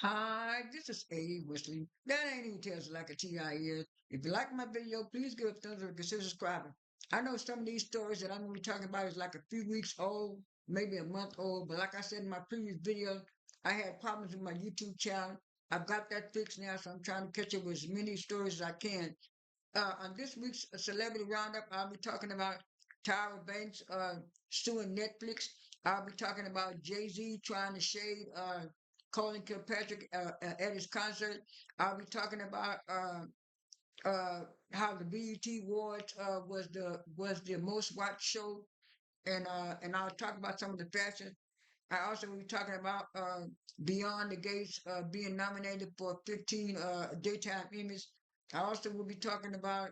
Hi, this is A. Wesley. That ain't even tells like a TI is. If you like my video, please give it a thumbs up and consider subscribing. I know some of these stories that I'm going to be talking about is like a few weeks old, maybe a month old, but like I said in my previous video, I had problems with my YouTube channel. I've got that fixed now, so I'm trying to catch up with as many stories as I can. On this week's Celebrity Roundup, I'll be talking about Tyra Banks suing Netflix. I'll be talking about Jay-Z trying to shade Colin Kilpatrick at his concert. I'll be talking about how the BET Awards was the most watched show, and I'll talk about some of the fashion. I also will be talking about Beyond the Gates being nominated for 15 Daytime Emmys. I also will be talking about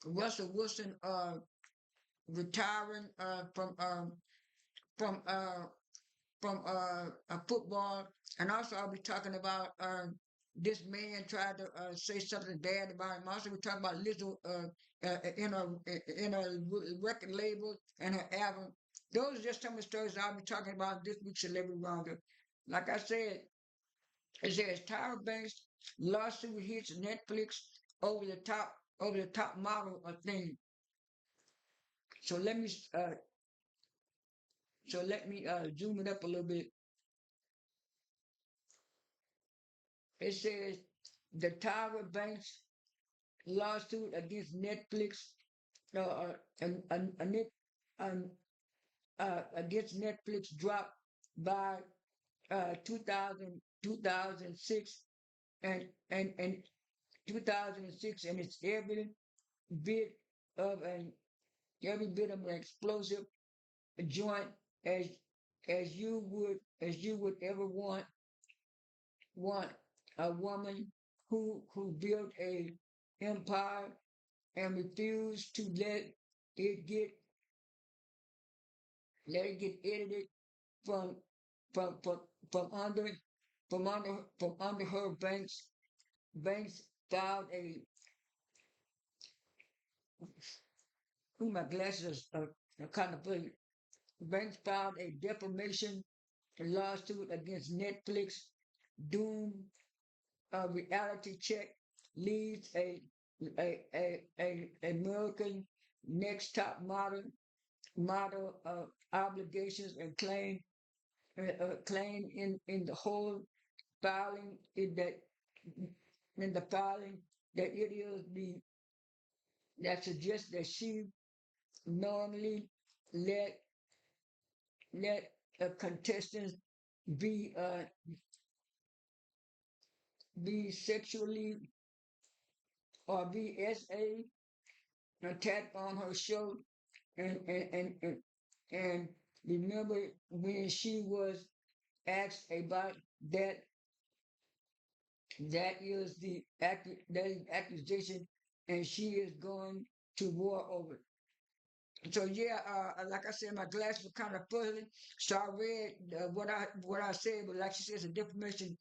Russell Wilson retiring from uh, football, and also I'll be talking about this man tried to say something bad about him. Also, we talking about Lizzo in a record label and her album. Those are just some of the stories I'll be talking about this week's Celebrity Roundup. Like I said, it says Tyra Banks lawsuit hits Netflix over the top model of thing. So let me uh, zoom it up a little bit. It says the Tyra Banks lawsuit against Netflix, and um, against Netflix dropped by 2006 and 2006, and it's bit of an every bit of an explosive joint as you would ever want a woman who built a empire and refused to it get let it get edited from from from from under from under her. Banks filed a my glasses are kind of blurry. Banks filed a defamation lawsuit against Netflix. Doom reality check leads a American next top model obligations and claim in the whole filing in the filing that it is the that suggests that she normally let contestants be be sexually or BSA attacked on her show, and and and and, and remember when she was asked about that that is accusation, and she is going to war over it. So yeah, like I said, my glasses were kind of fuzzy, so I read what I said, but like she says, a defamation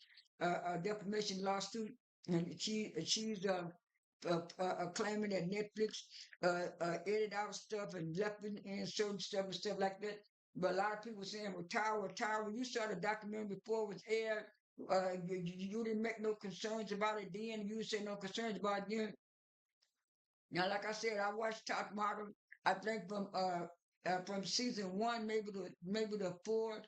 lawsuit, and she's claiming that Netflix edited out stuff and left in certain stuff and stuff like that. But a lot of people saying, well, Tower, you saw the documentary before it was aired. You didn't make no concerns about it then. You said no concerns about it then. Now, like I said, I watched Top Model. I think from season one, maybe the fourth,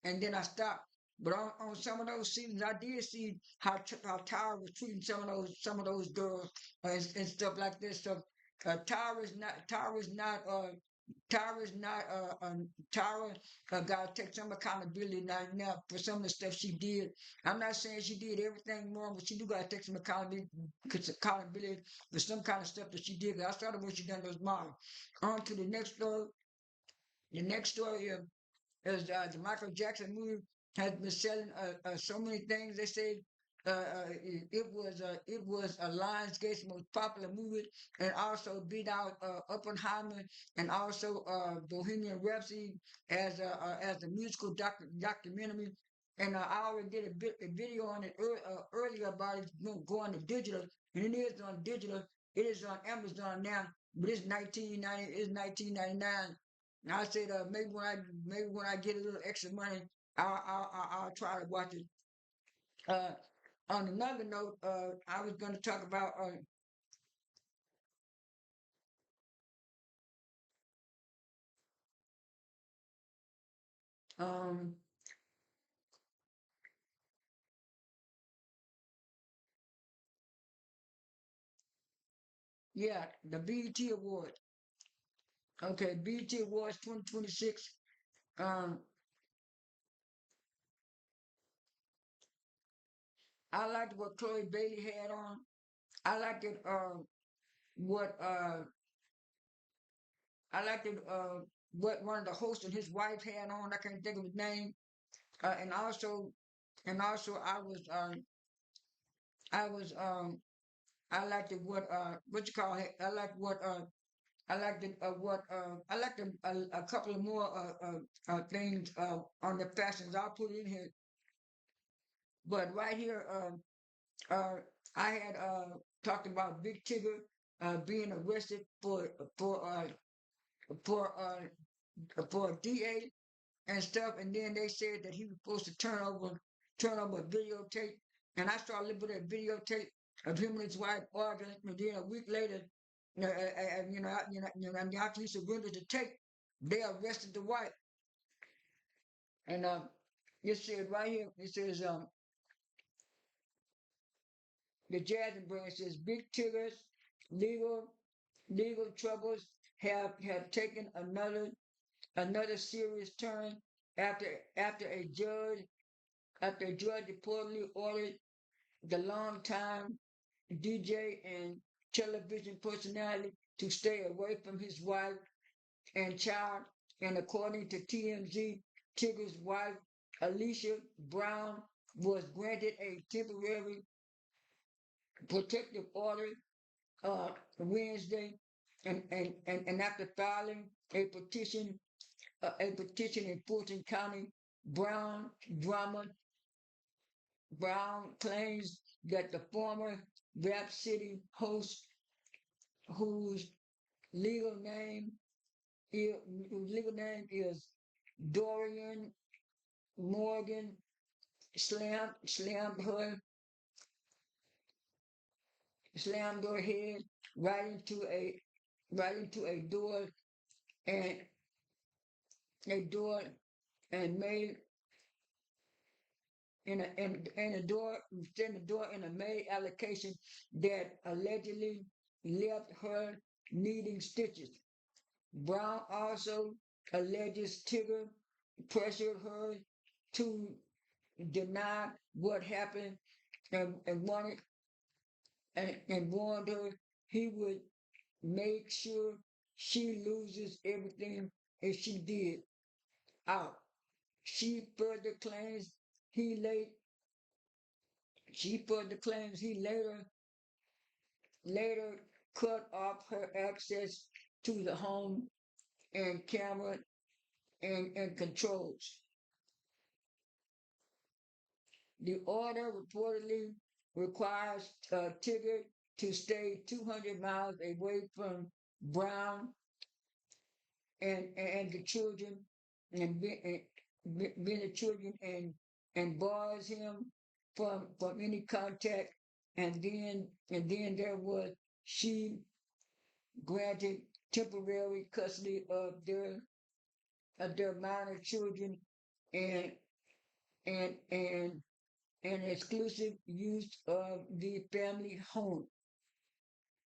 and then I stopped. But on some of those seasons, I did see how Tyra was treating some of those girls and stuff like this. So Tyra's not Tyra got to take some accountability now for some of the stuff she did. I'm not saying she did everything wrong, but she do got to take some accountability for some kind of stuff that she did. I started what she done those models. On to the next story. The next story is the Michael Jackson movie has been selling so many things. They say it was a Lionsgate's most popular movie, and also beat out Oppenheimer, and also Bohemian Rhapsody as a musical documentary. And I already did a video on it earlier about it going to digital, and it is on digital. It is on Amazon now, but it's 1999. And I said maybe when I get a little extra money, I'll try to watch it. Uh, on another note, I was going to talk about um, yeah, the BET Award. Okay, BET Awards 2026. Um, I liked what Chloe Bailey had on. I liked it. What I liked it. What one of the hosts and his wife had on. I can't think of his name. And also, I was I was I liked it. What you call it? I liked what I liked it. I liked a couple of more things on the fashions. I'll put in here. But right here, uh, I had talked about Big Tigger being arrested for uh, for for a DA and stuff, and then they said that he was supposed to turn over a videotape, and I saw a little bit of videotape of him and his wife arguing, and then a week later, after he surrendered the tape, they arrested the wife, and it said right here, it says the Jasmine brand says Big Tigger's legal legal troubles have taken another serious turn after after a judge after a judge reportedly ordered the longtime DJ and television personality to stay away from his wife and child. And according to TMZ, Tigger's wife, Alicia Brown, was granted a temporary protective order Wednesday, and after filing a petition in Fulton County, Brown drama Brown claims that the former Rap City host, whose legal name is Dorian Morgan, slammed her head right into a right into a door and a door and made in a door within the door in a May allocation that allegedly left her needing stitches. Brown also alleges Tigger pressured her to deny what happened and wanted and warned her he would make sure she loses everything if she did out. She further claims he late she further claims he later cut off her access to the home and camera and controls. The order reportedly requires Tigger to stay 200 miles away from Brown and the children and being the children and bars him from any contact. And then there was she granted temporary custody of their minor children and and and exclusive use of the family home.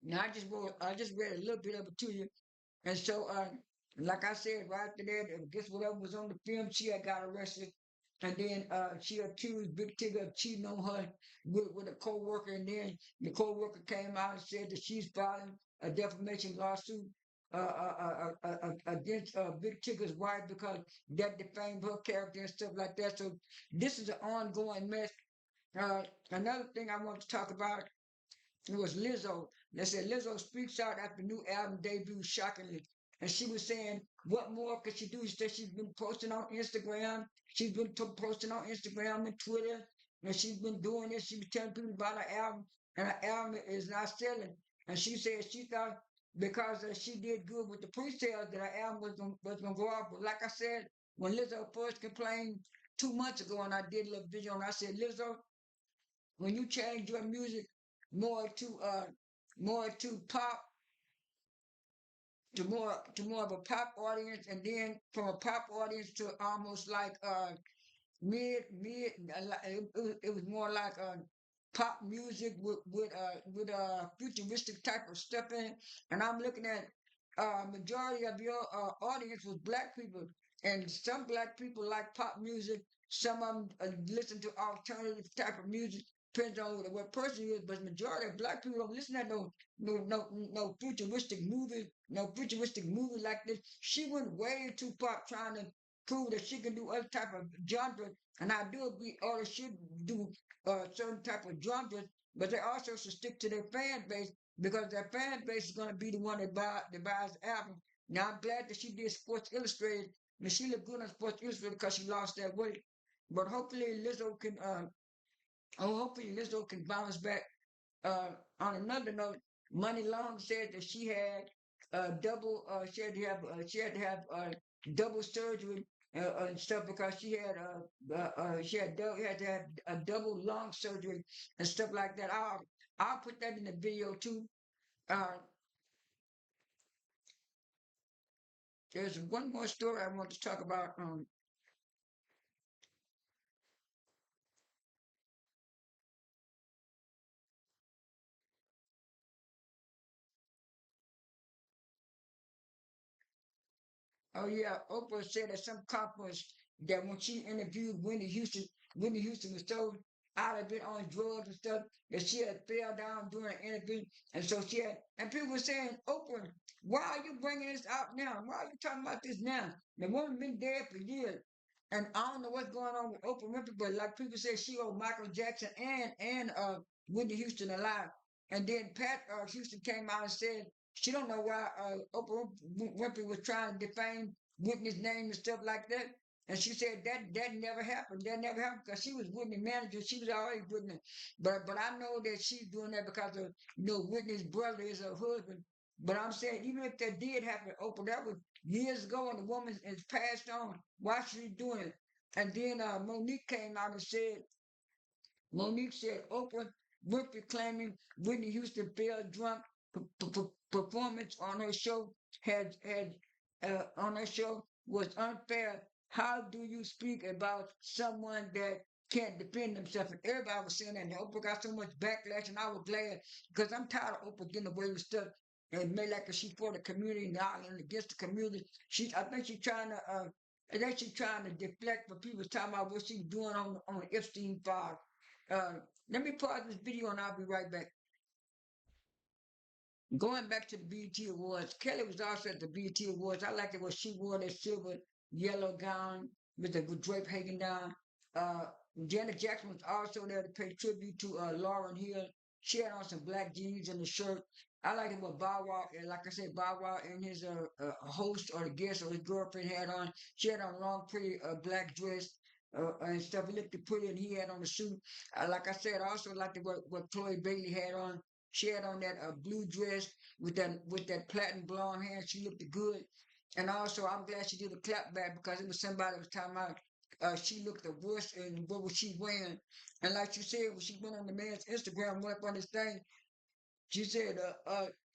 Now I just read a little bit of it to you, and so like I said right after that, I guess whatever was on the film, she had got arrested, and then she accused Big Tigger of cheating on her with a co-worker, and then the co-worker came out and said that she's filing a defamation lawsuit against Big Tigger's wife because that defamed her character and stuff like that. So this is an ongoing mess. Another thing I want to talk about was Lizzo. They said Lizzo speaks out after new album debut shockingly. And she was saying, what more could she do? She said she's been posting on Instagram. She's been posting on Instagram and Twitter. And she's been doing this. She was telling people about her album. And her album is not selling. And she said she thought because she did good with the pre-sales that her album was gonna go off. But like I said, when Lizzo first complained 2 months ago, and I did a little video, and I said, Lizzo, when you change your music more to more to pop to more of a pop audience, and then from a pop audience to almost like mid it was more like pop music with futuristic type of stuff in it. And I'm looking at majority of your audience was black people, and some black people like pop music, some of them listen to alternative type of music, depends on what person is, but majority of black people don't listen to no futuristic movie, no futuristic movie like this. She went way too pop, trying to prove that she can do other type of genre. And I do agree artists should do certain type of genres, but they also should stick to their fan base, because their fan base is going to be the one that buys the album. Now I'm glad that she did Sports Illustrated, and she looked good on Sports Illustrated because she lost that weight. But hopefully Lizzo can bounce back. Uh, on another note, Money Long said that she had double surgery and stuff, because had to have a double lung surgery and stuff like that. I'll put that in the video too. Uh, there's one more story I want to talk about. Oh yeah, Oprah said at some conference that when she interviewed Whitney Houston was so out of it on drugs and stuff that she had fell down during an interview, and so and people were saying, Oprah, why are you bringing this out now? Why are you talking about this now? The woman been dead for years, and I don't know what's going on with Oprah Winfrey, but like people said, she owed Michael Jackson and Whitney Houston alive, and then Pat Houston came out and said she don't know why Oprah Winfrey was trying to defame Whitney's name and stuff like that. And she said that never happened. That never happened because she was Whitney's manager. She was always Whitney. But I know that she's doing that because of Whitney's brother is her husband. But I'm saying even if that did happen, Oprah, that was years ago, and the woman is passed on. Why she doing it? And then Monique came out and said Monique said Oprah Winfrey claiming Whitney Houston fell drunk performance on her show had on her show was unfair. How do you speak about someone that can't defend themselves? And everybody was saying that, and Oprah got so much backlash, and I was glad because I'm tired of Oprah getting away with stuff and made like she's for the community now and against the community. I think she's trying to deflect for people talking about what she's doing on the Epstein file. Uh, Let me pause this video and I'll be right back. Going back to the BET Awards, Kelly was also at the BET Awards. I liked it when she wore that silver yellow gown with the drape hanging down. Uh, Janet Jackson was also there to pay tribute to Lauryn Hill. She had on some black jeans and a shirt. I liked it what Bow Wow, and like I said, Bow Wow and his host or the guest or his girlfriend had on. She had on a long, pretty black dress and stuff. He looked pretty, and he had on a suit. Like I said, I also liked what Chloe Bailey had on. She had on that blue dress with that platinum blonde hair. She looked good. And also, I'm glad she did a clap back because it was somebody that was talking about she looked the worst and what was she wearing. And like you said, when she went on the man's Instagram, went up on this thing, she said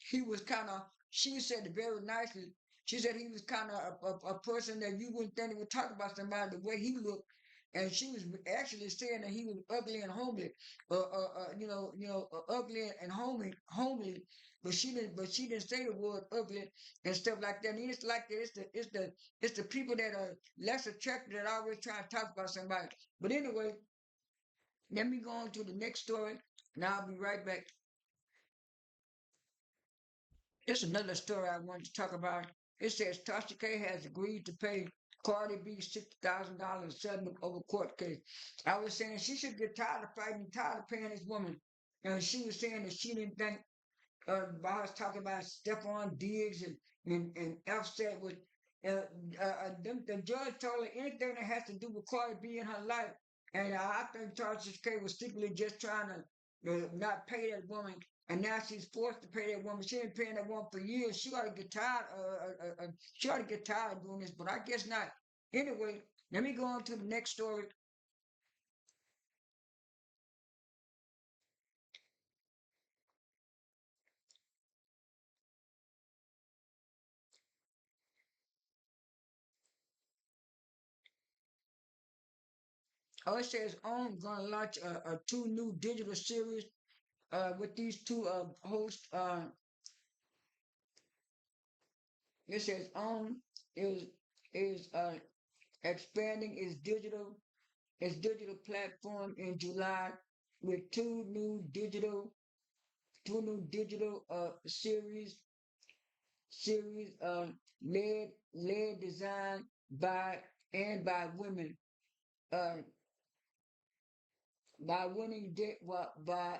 he was kind of, she said it very nicely. She said he was kind of a person that you wouldn't think would talk about somebody the way he looked. And she was actually saying that he was ugly and homely, ugly and homely. But she didn't say the word ugly and stuff like that. And it's like that. It's the people that are less attractive that always try to talk about somebody. But anyway, let me go on to the next story, and I'll be right back. It's another story I wanted to talk about. It says Tasha K has agreed to pay Cardi B $60,000 settlement over court case. I was saying she should get tired of fighting, tired of paying this woman. And she was saying that she didn't think I was talking about Stephon Diggs and Offset with the judge told her anything that has to do with Cardi B in her life. And I think Tasha K was secretly just trying to not pay that woman. And now she's forced to pay that woman. She been paying that woman for years. She ought to get tired. She ought to get tired of doing this, but I guess not. Anyway, let me go on to the next story. Oh, it says on gonna launch two new digital series with these two hosts. It says on is is expanding its digital platform in July with two new digital series led designed by and by women uh by winning by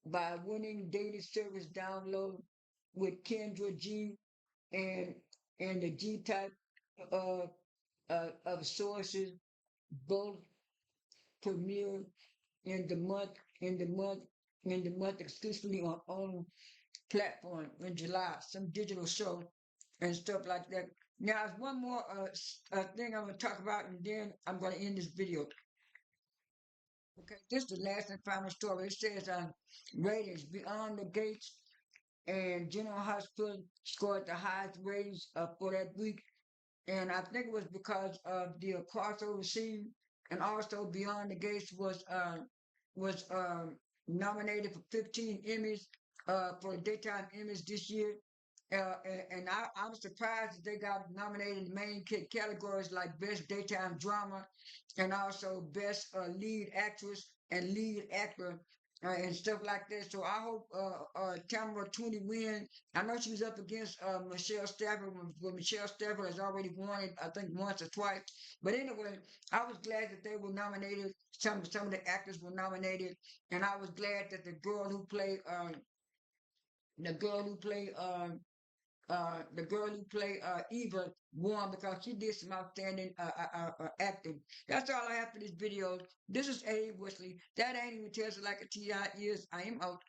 by winning daily service download with Kendra G and the G type of of sources both premiere in the month in the month in the month exclusively on platform in July, some digital show and stuff like that. Now, there's one more thing I'm going to talk about, and then I'm going to end this video. Okay, this is the last and final story. It says ratings Beyond the Gates and General Hospital scored the highest ratings for that week, and I think it was because of the crossover scene, and also Beyond the Gates was nominated for 15 Emmys for Daytime Emmys this year. And I was surprised that they got nominated in the main categories like Best Daytime Drama and also Best Lead Actress and Lead Actor and stuff like that. So I hope Tamara Tooney win. I know she was up against Michelle Stafford, but Michelle Stafford has already won it, I think, once or twice. But anyway, I was glad that they were nominated. Some of the actors were nominated, and I was glad that the girl who played the girl who played Eva won because she did some outstanding acting. That's all I have for this video. This is A. Wesley. That ain't even tells it like a TI is. I am out.